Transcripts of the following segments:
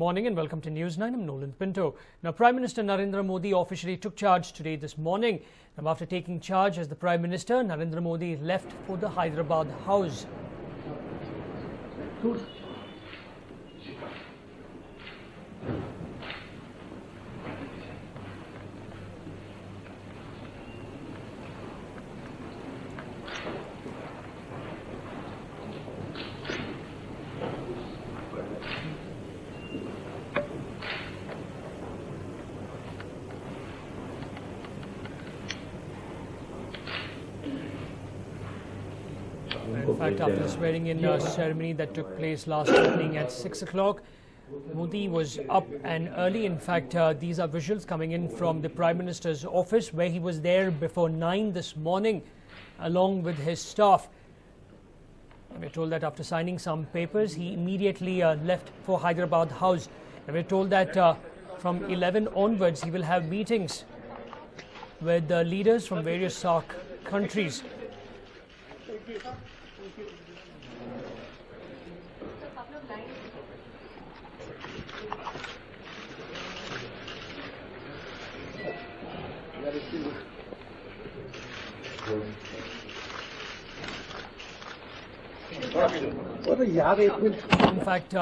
morning and welcome to News 9. I'm Nolan Pinto. Now, Prime Minister Narendra Modi officially took charge today this morning. Now, after taking charge as the Prime Minister, Narendra Modi left for the Hyderabad house. In fact, after the swearing-in ceremony that took place last evening at 6 o'clock, Modi was up and early. In fact, these are visuals coming in from the Prime Minister's office, where he was there before 9 this morning, along with his staff. And we're told that after signing some papers, he immediately left for Hyderabad House. And we're told that from 11 onwards, he will have meetings with the leaders from various SAARC countries. In fact,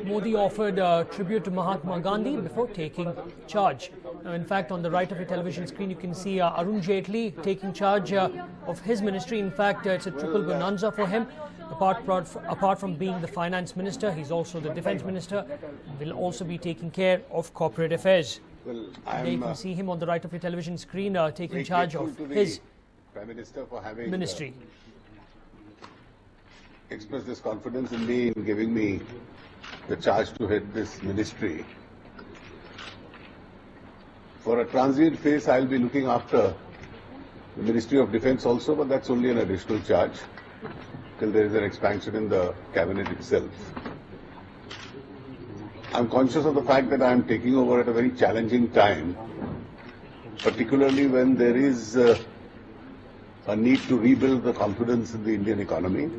Modi offered tribute to Mahatma Gandhi before taking charge. Now, in fact, on the right of your television screen, you can see Arun Jaitley taking charge of his ministry. In fact, it's a triple bonanza for him. Apart from being the finance minister, he's also the defense minister. Will also be taking care of corporate affairs. Well, you can see him on the right of your television screen taking charge of his Prime Minister for having ministry. Expressed this confidence in me, in giving me the charge to head this ministry. For a transient phase, I'll be looking after the Ministry of Defence also, but that's only an additional charge till there is an expansion in the cabinet itself. I'm conscious of the fact that I'm taking over at a very challenging time, particularly when there is a need to rebuild the confidence in the Indian economy.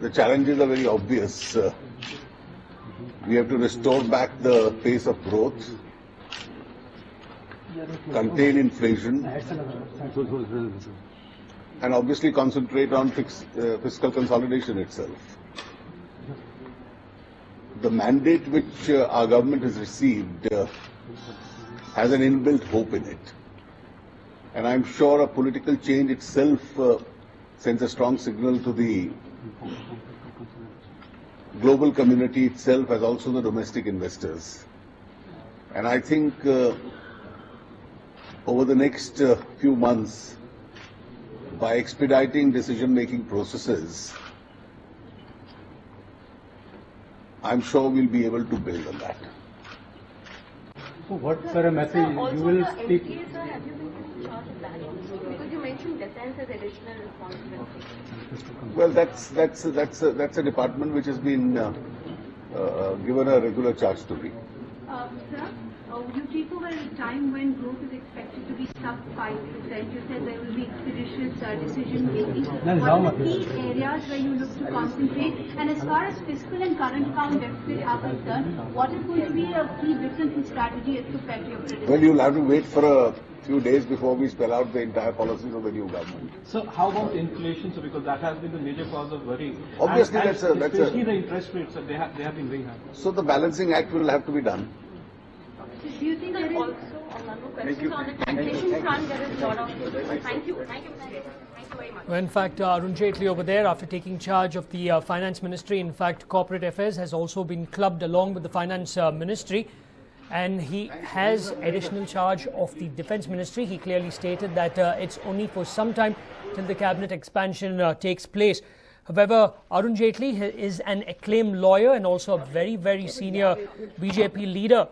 The challenges are very obvious. We have to restore back the pace of growth, contain inflation, and obviously concentrate on fiscal consolidation itself. The mandate which our government has received has an inbuilt hope in it. And I'm sure a political change itself sends a strong signal to the global community itself, as also the domestic investors. And I think over the next few months, by expediting decision-making processes, I'm sure we'll be able to build on that. So what, sir, a message you will speak? Sir, have you been in charge of that? Because you mentioned defense as additional responsibility. Well, that's a department which has been given a regular charge to me. Sir, you take over at a time when growth is expected to be sub 5%. You said there will be expeditious decision making. What are the key areas where you look to concentrate? And as far as fiscal and current account deficit are concerned, what is going to be a key difference in strategy as compared to your predecessor? Well, you'll have to wait for a few days before we spell out the entire policies of the new government. So how about inflation? So because that has been the major cause of worry. Obviously, and especially the interest rates, they have been very high. So the balancing act will have to be done. Do you think there is Also, on questions on the taxation front, there is a lot of... Thank you. Thank you very much. Well, in fact, Arun Jaitley over there, after taking charge of the finance ministry, in fact, corporate affairs has also been clubbed along with the finance ministry. And he has additional charge of the defense ministry. He clearly stated that it's only for some time till the cabinet expansion takes place. However, Arun Jaitley is an acclaimed lawyer and also a very, very senior BJP leader.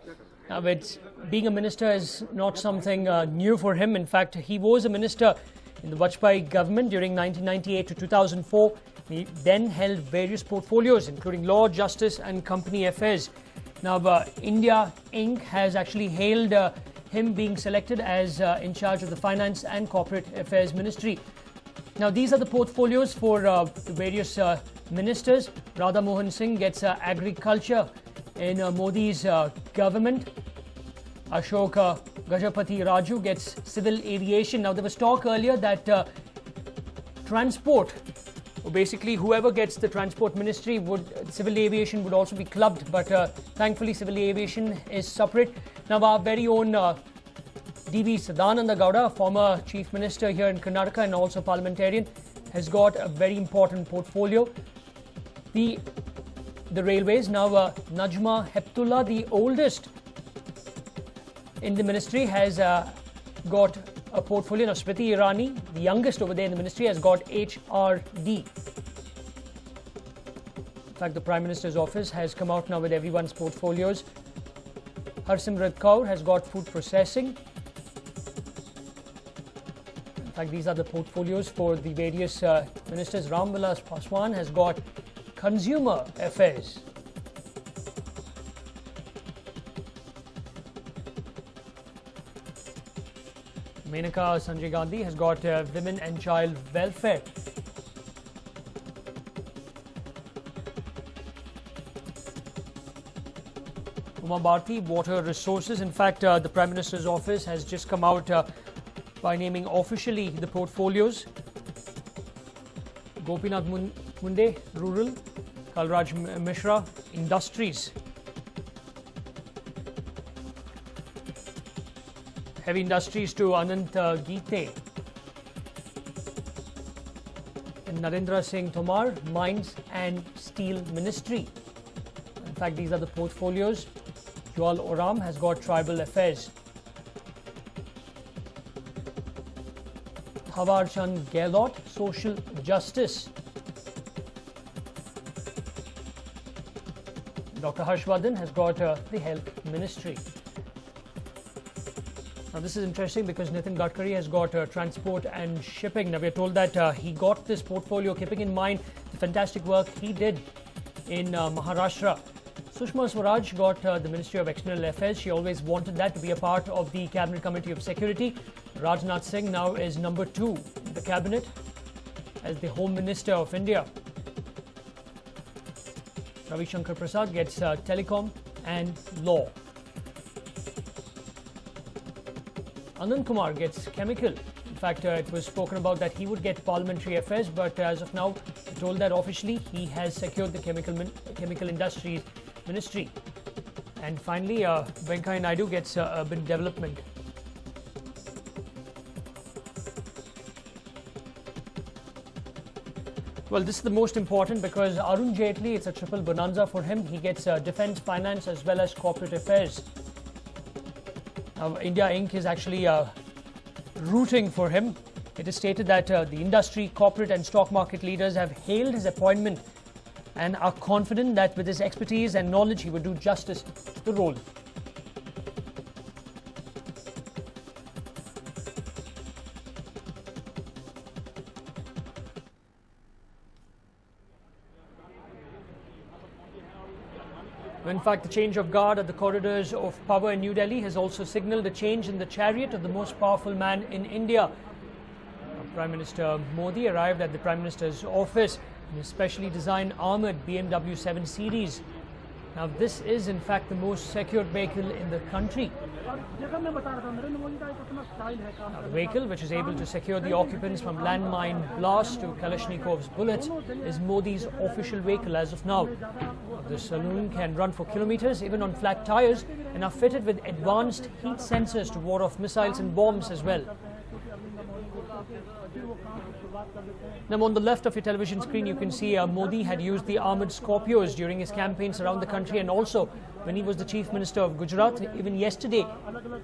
Being a minister is not something new for him. In fact, he was a minister in the Vajpayee government during 1998 to 2004. He then held various portfolios, including law, justice and company affairs. Now, India Inc. has actually hailed him being selected as in charge of the Finance and Corporate Affairs Ministry. Now, these are the portfolios for the various ministers. Radha Mohan Singh gets agriculture in Modi's government. Ashok Gajapati Raju gets civil aviation. Now, there was talk earlier that transport, or basically whoever gets the transport ministry, civil aviation would also be clubbed, but thankfully civil aviation is separate. Now, our very own D.V. Sadananda Gowda, former chief minister here in Karnataka and also parliamentarian, has got a very important portfolio. The railways. Now, Najma Heptullah, the oldest in the ministry, has got a portfolio. Now, Smriti Irani, the youngest over there in the ministry, has got HRD. In fact, the Prime Minister's office has come out now with everyone's portfolios. Harsimrat Kaur has got food processing. In fact, these are the portfolios for the various ministers. Ram Vilas Paswan has got consumer affairs. Menaka Sanjay Gandhi has got women and child welfare. Uma Bharti, water resources. In fact, the Prime Minister's office has just come out by naming officially the portfolios. Gopinath Munde, rural. Kalraj Mishra, industries. Heavy industries to Anant Geete. And Narendra Singh Tomar, mines and steel ministry. In fact, these are the portfolios. Joel Oram has got tribal affairs. Thawar Chand Gehlot, social justice. Dr. Harshvardhan has got the health ministry. Now, this is interesting because Nitin Gadkari has got transport and shipping. Now, we are told that he got this portfolio keeping in mind the fantastic work he did in Maharashtra. Sushma Swaraj got the Ministry of External Affairs. She always wanted that to be a part of the Cabinet Committee of Security. Rajnath Singh now is number 2 in the Cabinet as the Home Minister of India. Ravi Shankar Prasad gets telecom and law. Anand Kumar gets chemical. In fact, it was spoken about that he would get parliamentary affairs, but as of now, we're told that officially he has secured the chemical industries ministry. And finally, Venkaiah Naidu gets urban development. Well, this is the most important because Arun Jaitley, it's a triple bonanza for him. He gets defense, finance as well as corporate affairs. Now, India Inc. is actually rooting for him. It is stated that the industry, corporate and stock market leaders have hailed his appointment and are confident that with his expertise and knowledge, he would do justice to the role. In fact, the change of guard at the corridors of power in New Delhi has also signalled a change in the chariot of the most powerful man in India. Prime Minister Modi arrived at the Prime Minister's office in a specially designed armoured BMW 7 Series. Now, this is in fact the most secured vehicle in the country. Now, the vehicle, which is able to secure the occupants from landmine blasts to Kalashnikov's bullets, is Modi's official vehicle as of now. The saloon can run for kilometres even on flat tyres and are fitted with advanced heat sensors to ward off missiles and bombs as well. Now, on the left of your television screen, you can see Modi had used the armoured Scorpios during his campaigns around the country, and also when he was the Chief Minister of Gujarat. Even yesterday,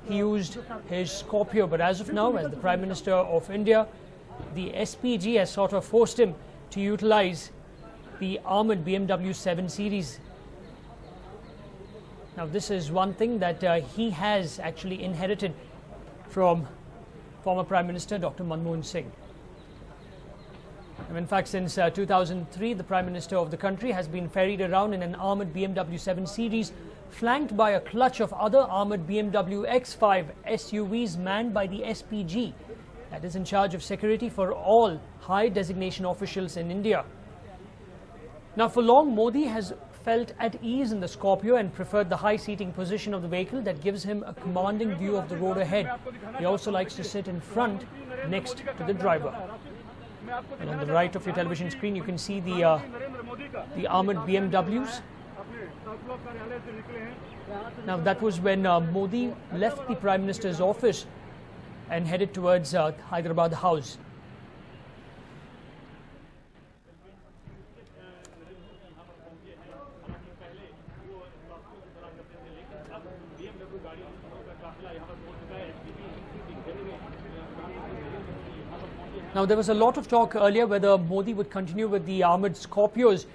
he used his Scorpio. But as of now, as the Prime Minister of India, the SPG has sort of forced him to utilise the armoured BMW 7 Series. Now, this is one thing that he has actually inherited from former Prime Minister Dr. Manmohan Singh. And in fact, since 2003, the Prime Minister of the country has been ferried around in an armoured BMW 7 Series, flanked by a clutch of other armoured BMW X5 SUVs manned by the SPG, that is in charge of security for all high designation officials in India. Now, for long, Modi has felt at ease in the Scorpio and preferred the high-seating position of the vehicle that gives him a commanding view of the road ahead. He also likes to sit in front, next to the driver. And on the right of your television screen, you can see the armored BMWs. Now, that was when Modi left the Prime Minister's office and headed towards Hyderabad House. Now, there was a lot of talk earlier whether Modi would continue with the armored Scorpios.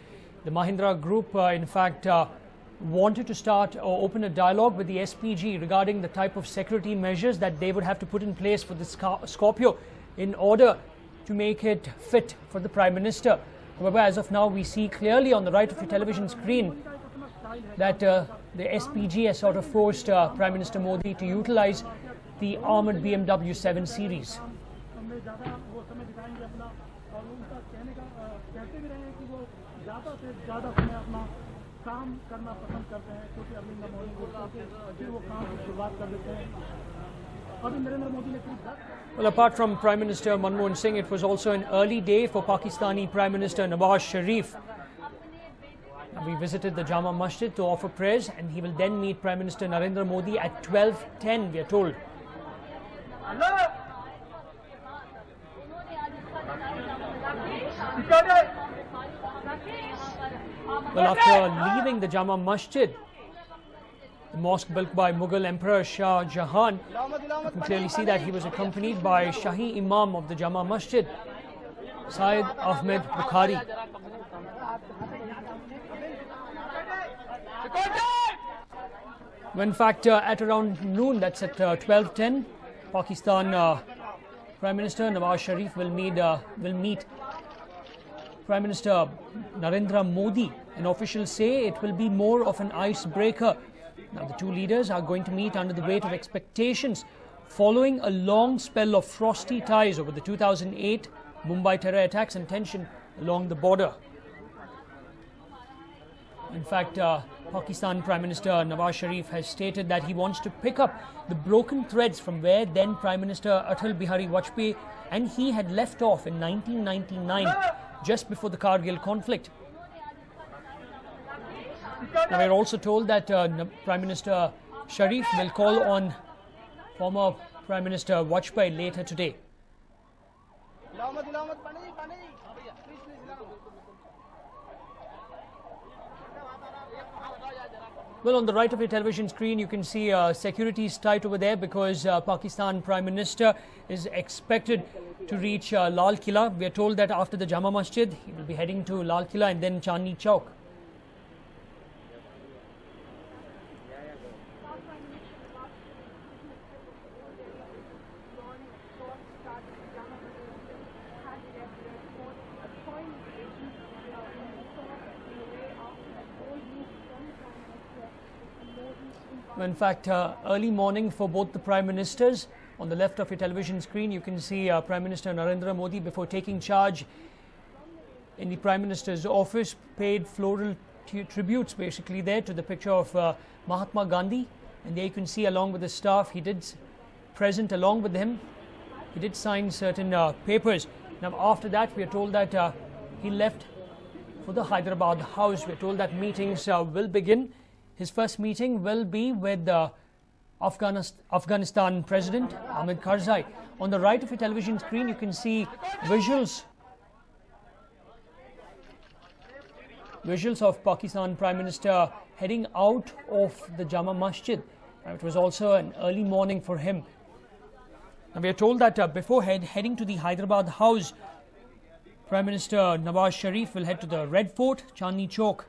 The Mahindra Group, in fact, wanted to start or open a dialogue with the SPG regarding the type of security measures that they would have to put in place for the Scorpio in order to make it fit for the Prime Minister. However, as of now, we see clearly on the right of your television screen that the SPG has sort of forced Prime Minister Modi to utilize the armored BMW 7 Series. Well, apart from Prime Minister Manmohan Singh, it was also an early day for Pakistani Prime Minister Nawaz Sharif. We visited the Jama Masjid to offer prayers, and he will then meet Prime Minister Narendra Modi at 12:10, we are told. Well, after leaving the Jama Masjid, the mosque built by Mughal Emperor Shah Jahan, you can clearly see that he was accompanied by Shahi Imam of the Jama Masjid, Syed Ahmed Bukhari. When in fact at around noon, that's at 12:10, Pakistan Prime Minister Nawaz Sharif will meet Prime Minister Narendra Modi, and officials say it will be more of an icebreaker. Now, the two leaders are going to meet under the weight of expectations following a long spell of frosty ties over the 2008 Mumbai terror attacks and tension along the border. In fact, Pakistan Prime Minister Nawaz Sharif has stated that he wants to pick up the broken threads from where then Prime Minister Atal Bihari Vajpayee and he had left off in 1999, just before the Kargil conflict. Now, we're also told that Prime Minister Sharif will call on former Prime Minister Vajpayee later today. Well, on the right of your television screen, you can see security is tight over there because Pakistan Prime Minister is expected to reach Lal Killa. We are told that after the Jama Masjid, he will be heading to Lal Killa and then Chandni Chowk. In fact, early morning for both the Prime Ministers. On the left of your television screen, you can see Prime Minister Narendra Modi, before taking charge in the Prime Minister's office, paid floral tributes basically there to the picture of Mahatma Gandhi. And there you can see, along with the staff, he did present along with him. He did sign certain papers. Now, after that, we are told that he left for the Hyderabad House. We are told that meetings will begin. His first meeting will be with the Afghanistan President Hamid Karzai. On the right of your television screen, you can see visuals of Pakistan Prime Minister heading out of the Jama Masjid. It was also an early morning for him. Now, we are told that before heading to the Hyderabad House, Prime Minister Nawaz Sharif will head to the Red Fort, Chandni Chowk,